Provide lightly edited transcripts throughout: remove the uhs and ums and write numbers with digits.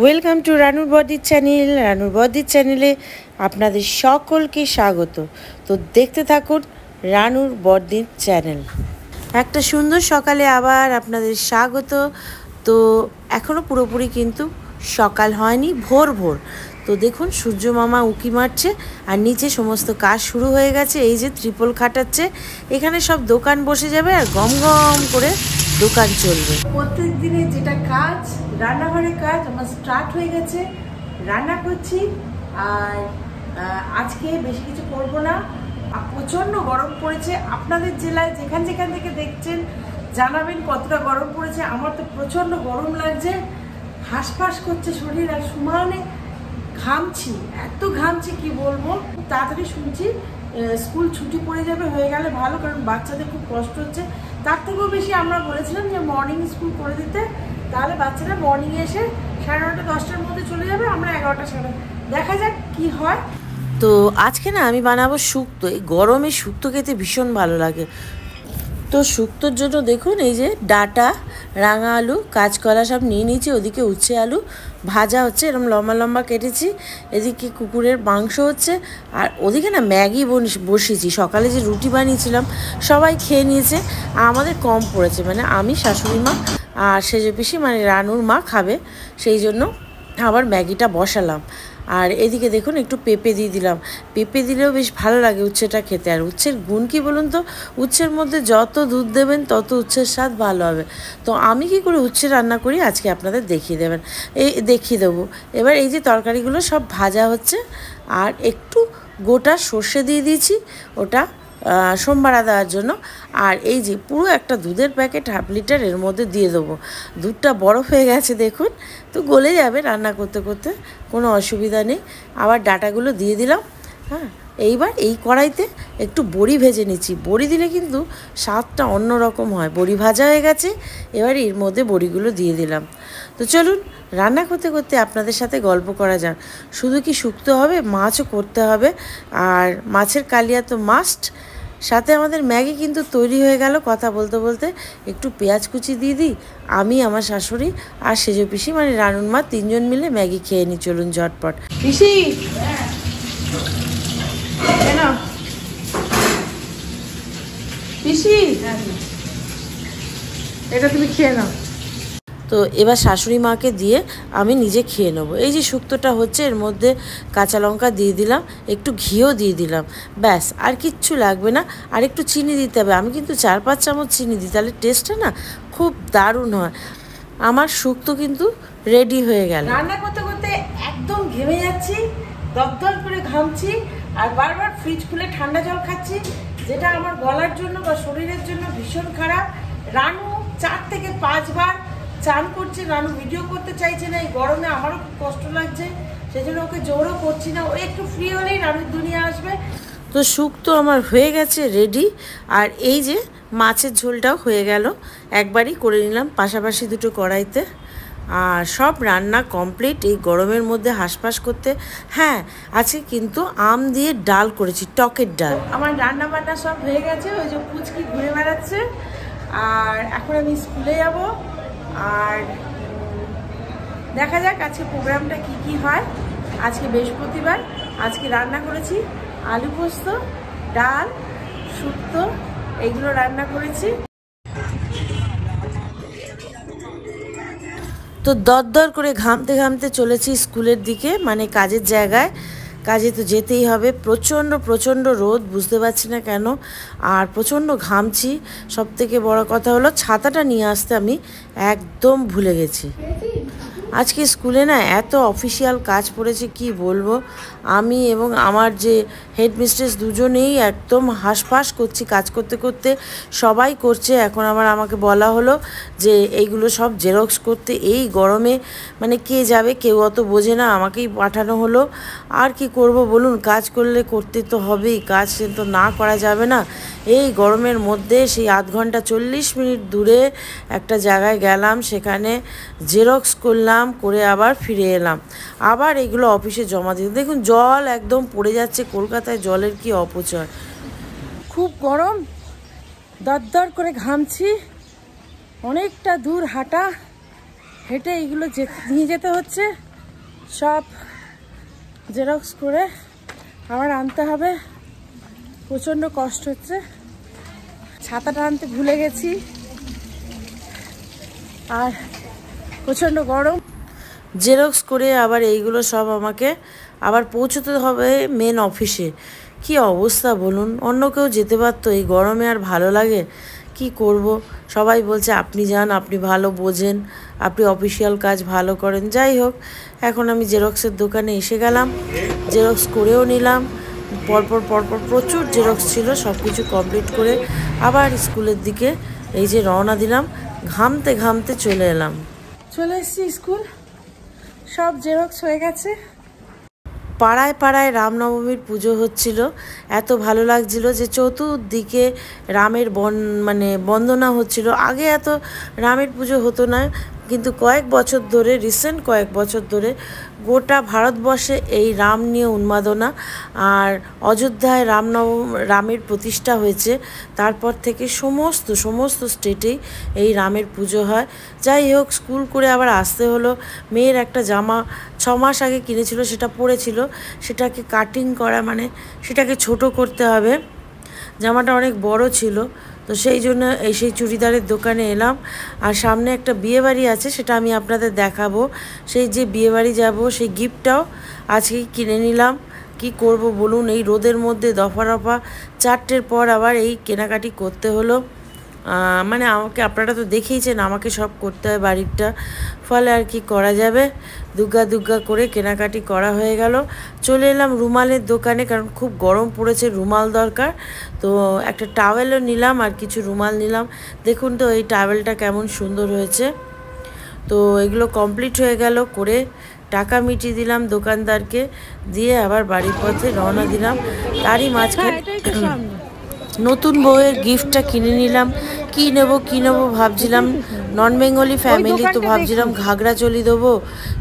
Welcome to রানুর বদির চ্যানেল। রানুর বদির চ্যানেলে আপনাদের সকলকে স্বাগত। তো দেখতে থাকুন রানুর বদির চ্যানেল। একটা সুন্দর সকালে আবার আপনাদের স্বাগত। তো এখনও পুরোপুরি কিন্তু সকাল হয়নি, ভোর ভোর। তো দেখুন সূর্য মামা উঁকি মারছে আর নিচে সমস্ত কাজ শুরু হয়ে গেছে। এই যে ত্রিপল খাটাচ্ছে, এখানে সব দোকান বসে যাবে আর গম গম করে দোকান চলবে। প্রত্যেক দিনে যেটা কাজ, রান্নাঘরের কাজ আমার স্টার্ট হয়ে গেছে। রান্না করছি আর আজকে বেশি কিছু করব না। প্রচণ্ড গরম পড়েছে। আপনাদের জেলায় যেখান যেখান থেকে দেখছেন জানাবেন কতটা গরম পড়েছে। আমার তো প্রচণ্ড গরম লাগছে, হাঁসফাঁস করছে শরীর আর সমানে ঘামছি, এত ঘামছি কি বলবো। তাড়াতাড়ি শুনছি স্কুল ছুটি পড়ে যাবে, হয়ে গেলে ভালো, কারণ বাচ্চাদের খুব কষ্ট হচ্ছে। তার থেকেও বেশি আমরা বলেছিলাম যে মর্নিং স্কুল করে দিতে, তাহলে বাচ্চারা মর্নিংয়ে এসে 9:30 10টার মধ্যে চলে যাবে, আমরা 11টা সাড়ে, দেখা যাক কি হয়। তো আজকে না আমি বানাবো শুক্তো। এই গরমে শুক্তো খেতে ভীষণ ভালো লাগে। তো শুক্তোর জন্য দেখুন এই যে ডাঁটা, রাঙা আলু, কাঁচকলা সব নিয়ে নিয়েছি। ওদিকে উচ্ছে আলু ভাজা হচ্ছে, এরকম লম্বা লম্বা কেটেছি। এদিকে কুকুরের মাংস হচ্ছে আর ওদিকে না ম্যাগি বসিয়েছি। সকালে যে রুটি বানিয়েছিলাম সবাই খেয়ে নিয়েছে, আমাদের কম পড়েছে, মানে আমি, শাশুড়ি মা আর সেজে পিসি, মানে রানুর মা খাবে, সেই জন্য আবার ম্যাগিটা বসালাম। আর এদিকে দেখুন একটু পেঁপে দিয়ে দিলাম। পেঁপে দিলেও বেশ ভালো লাগে উচ্ছেটা খেতে। আর উচ্ছের গুণ কী বলুন তো, উচ্ছের মধ্যে যত দুধ দেবেন তত উচ্ছের স্বাদ ভালো হবে। তো আমি কি করে উচ্ছে রান্না করি আজকে আপনাদের দেখিয়ে দেবো। এবার এই যে তরকারিগুলো সব ভাজা হচ্ছে আর একটু গোটা সর্ষে দিয়ে দিয়েছি, ওটা সোমবারা দেওয়ার জন্য। আর এই যে পুরো একটা দুধের প্যাকেট 1/2 লিটার এর মধ্যে দিয়ে দেবো। দুধটা বরফ হয়ে গেছে দেখুন, তো গলে যাবে রান্না করতে করতে, কোনো অসুবিধা নেই। আবার ডাঁটাগুলো দিয়ে দিলাম। হ্যাঁ, এইবার এই কড়াইতে একটু বড়ি ভেজে নিচ্ছি। বড়ি দিলে কিন্তু স্বাদটা অন্যরকম হয়। বড়ি ভাজা হয়ে গেছে, এবার এর মধ্যে বড়িগুলো দিয়ে দিলাম। তো চলুন রান্না করতে করতে আপনাদের সাথে গল্প করা যাক। শুধু কি শুক্তো হবে, মাছও করতে হবে। আর মাছের কালিয়া তো মাস্ট। সাথে আমাদের ম্যাগি কিন্তু তৈরি হয়ে গেল। কথা বলতে বলতে একটু পেঁয়াজ কুচি দিয়ে দিই। আমি, আমার শাশুড়ি আর সেজো পিসি, মানে রানুর মা, 3 জন মিলে ম্যাগি খেয়ে নিই। চলুন ঝটপট। পিসি পিসি, এটা তুমি খেয়ে নাও। তো এবার শাশুড়ি মাকে দিয়ে আমি নিজে খেয়ে নেবো। এই যে শুক্তোটা হচ্ছে, এর মধ্যে কাঁচা লঙ্কা দিয়ে দিলাম, একটু ঘিও দিয়ে দিলাম, ব্যাস, আর কিচ্ছু লাগবে না। আর একটু চিনি দিতে হবে। আমি কিন্তু 4-5 চামচ চিনি দিই, তাহলে টেস্টটা না খুব দারুণ হয়। আমার শুক্তো কিন্তু রেডি হয়ে গেল। রান্না করতে করতে একদম ঘেমে যাচ্ছি, দরদর করে ঘামছি আর বারবার ফ্রিজ খুলে ঠান্ডা জল খাচ্ছি, যেটা আমার গলার জন্য বা শরীরের জন্য ভীষণ খারাপ। রানু 4 থেকে 5 বার চান করছে। রানু ভিডিও করতে চাইছে না, এই গরমে আমারও খুব কষ্ট লাগছে, সেজন্য ওকে জোরও করছি না। ও একটু ফ্রি হলেই রানুর দুনিয়া আসবে। তো শুক্তো আমার হয়ে গেছে রেডি। আর এই যে মাছের ঝোলটাও হয়ে গেল, একবারই করে নিলাম পাশাপাশি দুটো কড়াইতে। আর সব রান্না কমপ্লিট এই গরমের মধ্যে হাঁসফাঁস করতে। হ্যাঁ, আজকে কিন্তু আম দিয়ে ডাল করেছি, টকের ডাল। আমার রান্না বান্না সব হয়ে গেছে। ওই যে পুচকি ঘুরে বেড়াচ্ছে। আর এখন আমি স্কুলে যাব। আর দেখা যাক আজকে প্রোগ্রামটা কি হয়। আজকে বৃহস্পতিবার। আজকে রান্না করেছি আলু পোস্ত, ডাল, শুক্তো, এইগুলো রান্না করেছি। তো দরদর করে ঘামতে ঘামতে চলেছি স্কুলের দিকে, মানে কাজের জায়গায়। কাজে তো যেতেই হবে। প্রচণ্ড রোদ, বুঝতে পারছি না কেন, আর প্রচণ্ড ঘামছি। সবথেকে বড় কথা হলো ছাতাটা নিয়ে আসতে আমি একদম ভুলে গেছি। আজকে স্কুলে না এত অফিসিয়াল কাজ পড়েছে কি বলবো। আমি এবং আমার যে হেডমিস্ট্রেস দুজনেই একদম হাঁসফাঁস করছি কাজ করতে করতে। সবাই করছে। এখন আবার আমাকে বলা হলো যে এইগুলো সব জেরক্স করতে। এই গরমে মানে কে যাবে, কেউ অত বোঝে না, আমাকেই পাঠানো হলো। আর কি করব বলুন, কাজ করলে করতে তো হবেই, কাজ তো না করা যাবে না। এই গরমের মধ্যে সেই 1/2 ঘন্টা 40 মিনিট দূরে একটা জায়গায় গেলাম, সেখানে জেরক্স করলাম, করে আবার ফিরে এলাম। আবার এগুলো অফিসে জমা দিতে। দেখুন জল একদম পড়ে যাচ্ছে। কলকাতায় জলের কি অপচয়। খুব গরম, দরদর করে ঘামছি। অনেকটা দূর হাঁটা, হেঁটে এইগুলো নিয়ে যেতে হচ্ছে। সব জেরক্স করে আবার আনতে হবে, প্রচণ্ড কষ্ট হচ্ছে। ছাতাটা আনতে ভুলে গেছি, আর প্রচণ্ড গরম। জেরক্স করে আবার এইগুলো সব আমাকে আবার পৌঁছতে হবে মেন অফিসে। কি অবস্থা বলুন, অন্য কেউ যেতে পারতো, এই গরমে আর ভালো লাগে? কি করব, সবাই বলছে আপনি যান, আপনি ভালো বোঝেন, আপনি অফিসিয়াল কাজ ভালো করেন। যাই হোক, এখন আমি জেরক্সের দোকানে এসে গেলাম, জেরক্স করেও নিলাম। পরপর প্রচুর জেরক্স ছিল, সব কিছু কমপ্লিট করে আবার স্কুলের দিকে এই যে রওনা দিলাম। ঘামতে ঘামতে চলে এসেছি স্কুল, সব জেরক্স হয়ে গেছে। পাড়ায় পাড়ায় রামনবমীর পুজো হচ্ছিল, এত ভালো লাগছিল যে চতুর্দিকে রামের বন্দনা হচ্ছিল। আগে এত রামের পুজো হতো না, কিন্তু রিসেন্ট কয়েক বছর ধরে গোটা ভারতবর্ষে এই রাম নিয়ে উন্মাদনা। আর অযোধ্যায় রামের প্রতিষ্ঠা হয়েছে, তারপর থেকে সমস্ত স্টেটেই এই রামের পুজো হয়। যাই হোক, স্কুল করে আবার আসতে হলো। মেয়ের একটা জামা 6 মাস আগে কিনেছিল, সেটা পরেছিল, সেটাকে কাটিং করা সেটাকে ছোট করতে হবে। জামাটা অনেক বড় ছিল, তো সেই জন্য সেই চুড়িদারের দোকানে এলাম। আর সামনে একটা বিয়েবাড়ি আছে, সেটা আমি আপনাদের দেখাবো। সেই যে বিয়েবাড়ি যাব, সেই গিফটটাও আজকেই কিনে নিলাম। কি করব বলুন, এই রোদের মধ্যে দফা 4টের পর আবার এই কেনাকাটি করতে হলো। আমাকে আপনারা তো দেখেইছেন, আমাকে সব করতে হয় বাড়িরটা, ফলে আর কি করা যাবে। দুগ্গা করে কেনাকাটি করা হয়ে গেল। চলে এলাম রুমালের দোকানে, কারণ খুব গরম পড়েছে, রুমাল দরকার। তো একটা টাওয়েলও নিলাম আর কিছু রুমাল নিলাম। দেখুন তো এই টাওয়েলটা কেমন সুন্দর হয়েছে। তো এগুলো কমপ্লিট হয়ে গেল, করে টাকা মিটিয়ে দিলাম দোকানদারকে, দিয়ে আবার বাড়ির পথে রওনা দিলাম। তারই মাঝখানে নতুন বউয়ের গিফটটা কিনে নিলাম। কি নেবো ভাবছিলাম, নন বেঙ্গলি ফ্যামিলি, তো ভাবছিলাম ঘাগরা চলি দেবো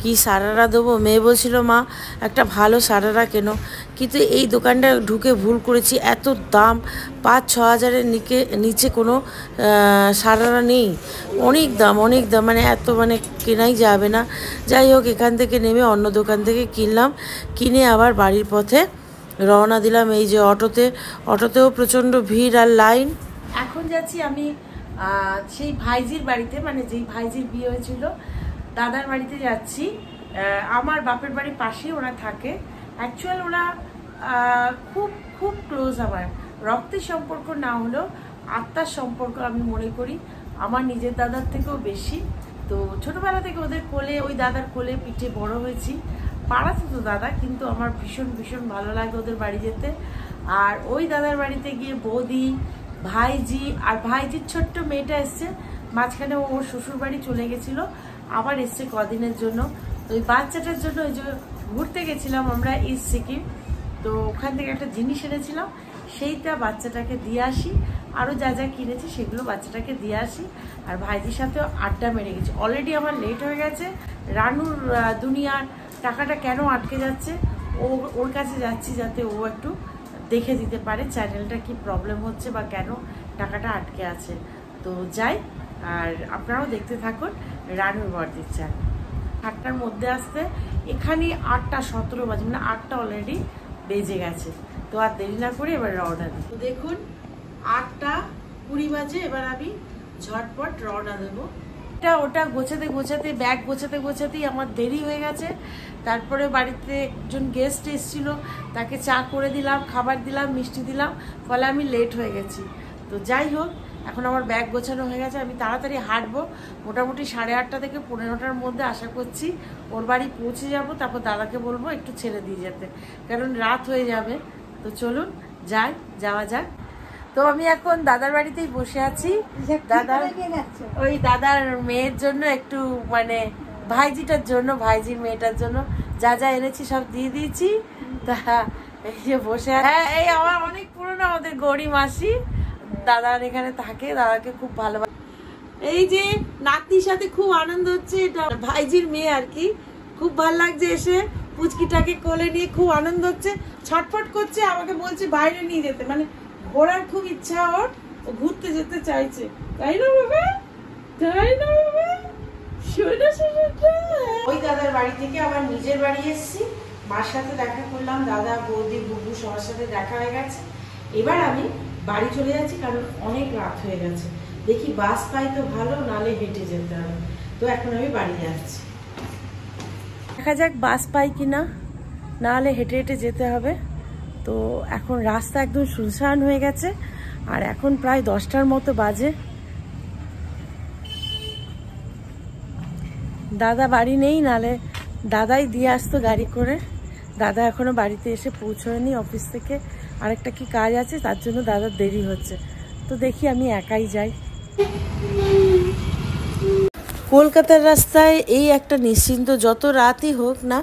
কি সারারা দেবো। মেয়ে বলছিল মা একটা ভালো সারারা কেন, কিন্তু এই দোকানটা ঢুকে ভুল করেছি, এত দাম, 5-6 হাজারের নিচে কোনো সারারা নেই। অনেক দাম এত কেনাই যাবে না। যাই হোক, এখান থেকে নেমে অন্য দোকান থেকে কিনলাম, কিনে আবার বাড়ির পথে রওনা দিলাম। এই যে অটোতেও প্রচণ্ড ভিড় আর লাইন। এখন যাচ্ছি আমি সেই ভাইজির বাড়িতে, যেই ভাইজির বিয়ে হয়েছিল দাদার বাড়িতে যাচ্ছি। আমার বাপের বাড়ির পাশেই ওরা থাকে। অ্যাকচুয়াল ওরা খুব খুব ক্লোজ, আমার রক্তের সম্পর্ক না হলেও আত্মার সম্পর্ক আমি মনে করি, আমার নিজের দাদার থেকেও বেশি। তো ছোটবেলা থেকে ওদের কোলে, ওই দাদার কোলে পিঠে বড় হয়েছি। পাড়াতে তো দাদা, কিন্তু আমার ভীষণ ভালো লাগে ওদের বাড়ি যেতে। আর ওই দাদার বাড়িতে গিয়ে বৌদি, ভাইজি আর ভাইজির ছোট্ট মেয়েটা এসছে। মাঝখানে ওর শ্বশুর বাড়ি চলে গেছিল, আবার এসছে কদিনের জন্য। তো ওই বাচ্চাটার জন্য ওই যে ঘুরতে গেছিলাম আমরা ইস্ট সিকিম, তো ওখান থেকে একটা জিনিস এনেছিলাম, সেইটা বাচ্চাটাকে দিয়ে আসি। আরও যা কিনেছি সেগুলো বাচ্চাটাকে দিয়ে আসি। আর ভাইজির সাথেও আড্ডা মেরে গেছি। অলরেডি আমার লেট হয়ে গেছে। রানুর দুনিয়ার টাকাটা কেন আটকে যাচ্ছে, ওর কাছে যাচ্ছি যাতে ও একটু দেখে দিতে পারে চ্যানেলটা কি প্রবলেম হচ্ছে বা কেন টাকাটা আটকে আছে। তো যাই, আর আপনারাও দেখতে থাকুন রানুর বর্দির চ্যানেল। 8টার মধ্যে আসতে এখানে 8:17 বাজে, 8টা অলরেডি বেজে গেছে। তো আর দেরি না করে এবার রওনা দিই। তো দেখুন 8:20 বাজে, এবার আমি ঝটপট রওনা দেবো। ওটা গোছাতে ব্যাগ গোছাতেই আমার দেরি হয়ে গেছে। তারপরে বাড়িতে একজন গেস্ট এসেছিল, তাকে চা করে দিলাম, খাবার দিলাম, মিষ্টি দিলাম, ফলে আমি লেট হয়ে গেছি। তো যাই হোক, এখন আমার ব্যাগ গোছানো হয়ে গেছে, আমি তাড়াতাড়ি হাঁটবো। মোটামুটি 8:30 থেকে 15টার মধ্যে আশা করছি ওর বাড়ি পৌঁছে যাব। তারপর দাদাকে বলবো একটু ছেড়ে দিয়ে যেতে, কারণ রাত হয়ে যাবে। তো চলুন যাওয়া যাক। তো আমি এখন দাদার বাড়িতেই বসে আছি। দাদার মেয়ের জন্য একটু ভাইজিটার জন্য, ভাইজির মেয়েটার জন্য যা এনেছি সব দিয়ে দিয়েছি। তা এই যে বসে, হ্যাঁ এই আমার অনেক পুরনো, আমাদের গৌরী মাসি দাদার এখানে থাকে, দাদাকে খুব ভালোবাসে। এই যে নাতির সাথে খুব আনন্দ হচ্ছে, এটা ভাইজির মেয়ে আর কি। খুব ভালো লাগছে এসে, পুচকিটাকে কোলে নিয়ে খুব আনন্দ হচ্ছে, ছটফট করছে, আমাকে বলছে বাইরে নিয়ে যেতে, ঘোরার খুব ইচ্ছা ওর, ও ঘুরতে যেতে চাইছে। তাই না বাবা? ওই দাদার বাড়ি থেকে আবার নিজের বাড়ি এসেছি, মার সাথে দেখা করলাম, দাদা বৌদি বুবু সবার সাথে দেখা হয়ে গেছে। এবার আমি বাড়ি চলে যাচ্ছি, কারণ অনেক রাত হয়ে গেছে। দেখি বাস পাই তো ভালো, নালে হেঁটে যেতে হবে। তো এখন আমি বাড়ি যাচ্ছি, দেখা যাক বাস পাই কিনা, নাহলে হেঁটে হেঁটে যেতে হবে। তো এখন রাস্তা একদম শুনশান হয়ে গেছে, আর এখন প্রায় 10টার মতো বাজে। দাদা বাড়ি নেই, নালে দাদাই দিয়ে আসতো গাড়ি করে। দাদা এখনো বাড়িতে এসে পৌঁছয়নি অফিস থেকে, আরেকটা কি কাজ আছে, তার জন্য দাদার দেরি হচ্ছে। তো দেখি আমি একাই যাই। কলকাতার রাস্তায় এই একটা নিশ্চিন্ত, যত রাতই হোক না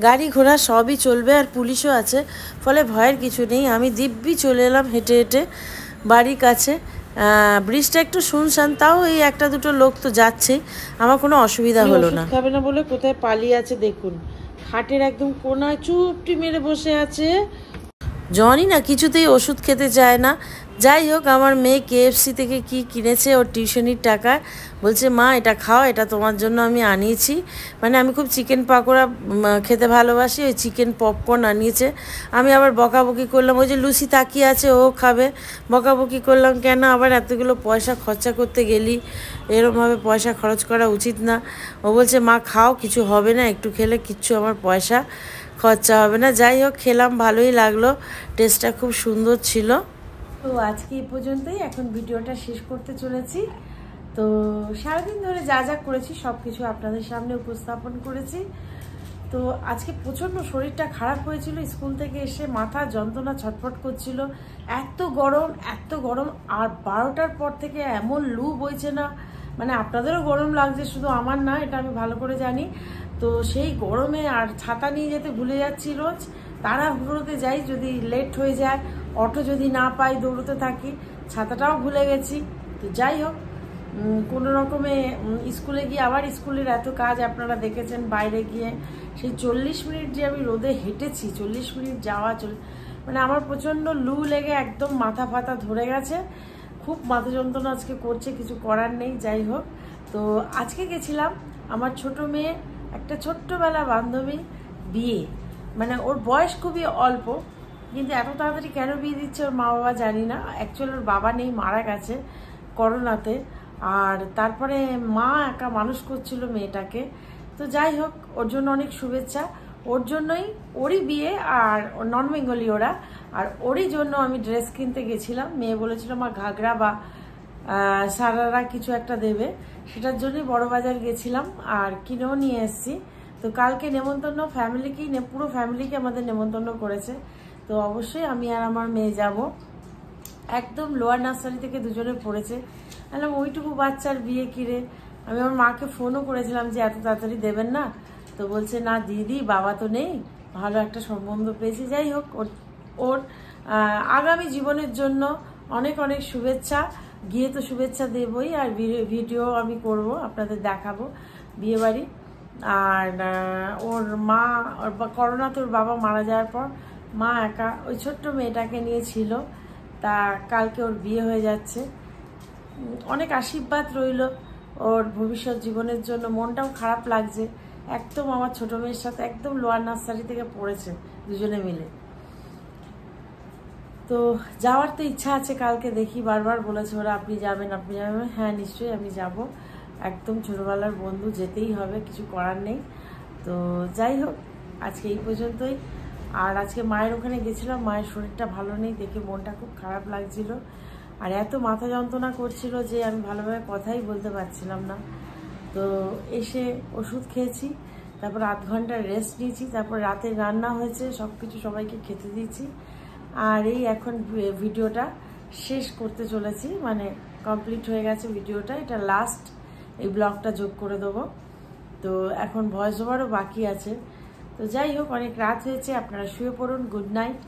গাড়ি ঘোড়া সবই চলবে, আর পুলিশও আছে, ফলে ভয়ের কিছু নেই। আমি দিব্যি চলে এলাম হেঁটে হেঁটে বাড়ির কাছে। ব্রিজটা একটু শুনশান, তাও এই একটা দুটো লোক তো যাচ্ছেই, আমার কোনো অসুবিধা হলো না। খাবে না বলে কোথায় পালিয়ে আছে দেখুন, খাটের একদম কোনায় চুপটি মেরে বসে আছে। জনই না কিছুতেই ওষুধ খেতে চায় না। যাই হোক, আমার মেয়ে KFC থেকে কি কিনেছে ওর টিউশনির টাকায়, বলছে মা এটা খাও, এটা তোমার জন্য আমি আনিয়েছি। মানে আমি খুব চিকেন পাকোড়া খেতে ভালোবাসি, ওই চিকেন পপকর্ন আনিয়েছে। আমি আবার বকাবকি করলাম, ওই যে লুসি তাকিয়ে আছে ও খাবে, বকাবকি করলাম কেন আবার এতগুলো পয়সা খরচা করতে গেলি, এরমভাবে পয়সা খরচ করা উচিত না। ও বলছে মা খাও, কিছু হবে না, একটু খেলে কিচ্ছু আমার পয়সা খরচা হবে না। যাই হোক, খেলাম, ভালোই লাগলো, টেস্টটা খুব সুন্দর ছিল। তো আজকে এই পর্যন্তই, এখন ভিডিওটা শেষ করতে চলেছি। তো সারাদিন ধরে যা যা করেছি সব কিছু আপনাদের সামনে উপস্থাপন করেছি। তো আজকে প্রচণ্ড শরীরটা খারাপ হয়েছিল, স্কুল থেকে এসে মাথা যন্ত্রণা ছটফট করছিল, এত গরম। আর 12টার পর থেকে এমন লু বইছে না, মানে আপনাদেরও গরম লাগছে, শুধু আমার না, এটা আমি ভালো করে জানি। তো সেই গরমে আর ছাতা নিয়ে যেতে ভুলে যাচ্ছি রোজ, তাড়াহুড়োতে যাই, যদি লেট হয়ে যায়, অটো যদি না পাই দৌড়তে থাকি, ছাতাটাও ভুলে গেছি। তো যাই হোক, কোনো রকমে স্কুলে গিয়ে আবার স্কুলের এত কাজ আপনারা দেখেছেন, বাইরে গিয়ে সেই 40 মিনিট যে আমি রোদে হেঁটেছি, 40 মিনিট যাওয়া মানে আমার প্রচণ্ড লু লেগে একদম মাথা ফাতা ধরে গেছে, খুব মাথা যন্ত্রণা আজকে করছে, কিছু করার নেই। যাই হোক, তো আজকে গেছিলাম আমার ছোট মেয়ে একটা ছোট্টবেলা বান্ধবী বিয়ে, মানে ওর বয়স খুবই অল্প, কিন্তু এত তাড়াতাড়ি কেন বিয়ে দিচ্ছে ওর মা বাবা জানি না। অ্যাকচুয়ালি ওর বাবা নেই, মারা গেছে করোনাতে, আর তারপরে মা একা মানুষ করছিল মেয়েটাকে। তো যাই হোক, ওর জন্য অনেক শুভেচ্ছা, ওর জন্যই, ওরই বিয়ে, আর নন বেঙ্গলি ওরা, আর ওরই জন্য আমি ড্রেস কিনতে গেছিলাম। মেয়ে বলেছিল মা ঘাগরা বা সারারা কিছু একটা দেবে, সেটার জন্যই বড় বাজার গেছিলাম, আর কিনেও নিয়ে এসেছি। তো কালকে নেমন্তন্ন, ফ্যামিলিকেই, পুরো ফ্যামিলিকে আমাদের নেমন্তন্ন করেছে। তো অবশ্যই আমি আর আমার মেয়ে যাব। একদম লোয়ার নার্সারি থেকে দুজনে পড়েছে। বললাম ওইটুকু বাচ্চার বিয়ে কিরে। আমি আমার মাকে ফোনও করেছিলাম যে এত তাড়াতাড়ি দেবেন না, তো বলছে না দিদি, বাবা তো নেই, ভালো একটা সম্বন্ধ পেয়েছি। যাই হোক, ওর আগামী জীবনের জন্য অনেক অনেক শুভেচ্ছা। গিয়ে তো শুভেচ্ছা দেবই, আর ভিডিও আমি করব, আপনাদের দেখাবো বিয়েবাড়ি। আর ওর মা, করোনাতে ওর বাবা মারা যাওয়ার পর মা একা ওই ছোট্ট মেয়েটাকে নিয়েছিল। তা কালকে ওর বিয়ে হয়ে যাচ্ছে, অনেক আশীর্বাদ রইল ওর ভবিষ্যৎ জীবনের জন্য। মনটাও খারাপ লাগছে, একদম আমার ছোট মেয়ের সাথে একদম লোয়ার নার্সারি থেকে পড়েছে দুজনে মিলে। তো যাওয়ার তো ইচ্ছা আছে কালকে, দেখি, বারবার বলেছে ওরা আপনি যাবেন। হ্যাঁ নিশ্চয়ই আমি যাব, একদম ছোটবেলার বন্ধু, যেতেই হবে, কিছু করার নেই। তো যাই হোক, আজকে এই পর্যন্তই। আর আজকে মায়ের ওখানে গেছিলাম, মায়ের শরীরটা ভালো নেই, দেখে মনটা খুব খারাপ লাগছিল, আর এত মাথা যন্ত্রণা করছিল যে আমি ভালোভাবে কথাই বলতে পারছিলাম না। তো এসে ওষুধ খেয়েছি, তারপর 8 ঘন্টা রেস্ট নিয়েছি, তারপর রাতে রান্না হয়েছে, সব কিছু সবাইকে খেতে দিয়েছি। আর এই এখন ভিডিওটা শেষ করতে চলেছি, মানে কমপ্লিট হয়ে গেছে ভিডিওটা, এটা লাস্ট, এই ব্লগটা যোগ করে দেবো। তো এখন ভয়েস ওভারও বাকি আছে। তো যাই হোক, অনেক রাত হয়েছে, আপনারা শুয়ে পড়ুন, গুড নাইট।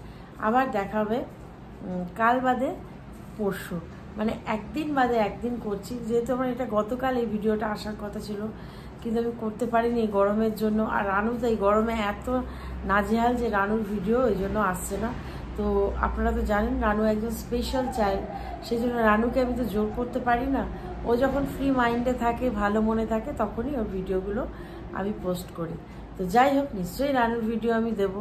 আবার দেখা হবে কাল বাদে পরশু, মানে একদিন বাদে একদিন করছি, যেহেতু আমার এটা গতকাল এই ভিডিওটা আসার কথা ছিল, কিন্তু আমি করতে পারিনি গরমের জন্য। আর রানু তো এই গরমে এত নাজেহাল যে রানুর ভিডিও ওই জন্য আসছে না। তো আপনারা তো জানেন রানু একজন স্পেশাল চাইল্ড, সেই জন্য রানুকে আমি তো জোর করতে পারি না, ও যখন ফ্রি মাইন্ডে থাকে, ভালো মনে থাকে, তখনই ওর ভিডিওগুলো আমি পোস্ট করি। তো যাই হোক, নিশ্চয়ই রানুর ভিডিও আমি দেব।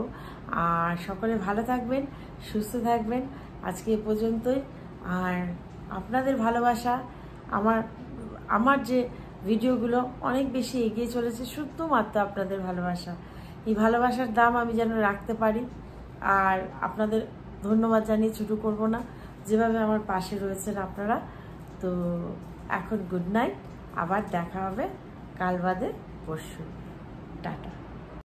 আর সকলে ভালো থাকবেন, সুস্থ থাকবেন। আজকে এ পর্যন্তই। আর আপনাদের ভালোবাসা, আমার যে ভিডিওগুলো অনেক বেশি এগিয়ে চলেছে শুধুমাত্র আপনাদের ভালোবাসা। এই ভালোবাসার দাম আমি যেন রাখতে পারি। আর আপনাদের ধন্যবাদ জানিয়ে ছোটো করব না, যেভাবে আমার পাশে রয়েছেন আপনারা। তো এখন গুড নাইট, আবার দেখা হবে কাল বাদে পরশু। টাটা।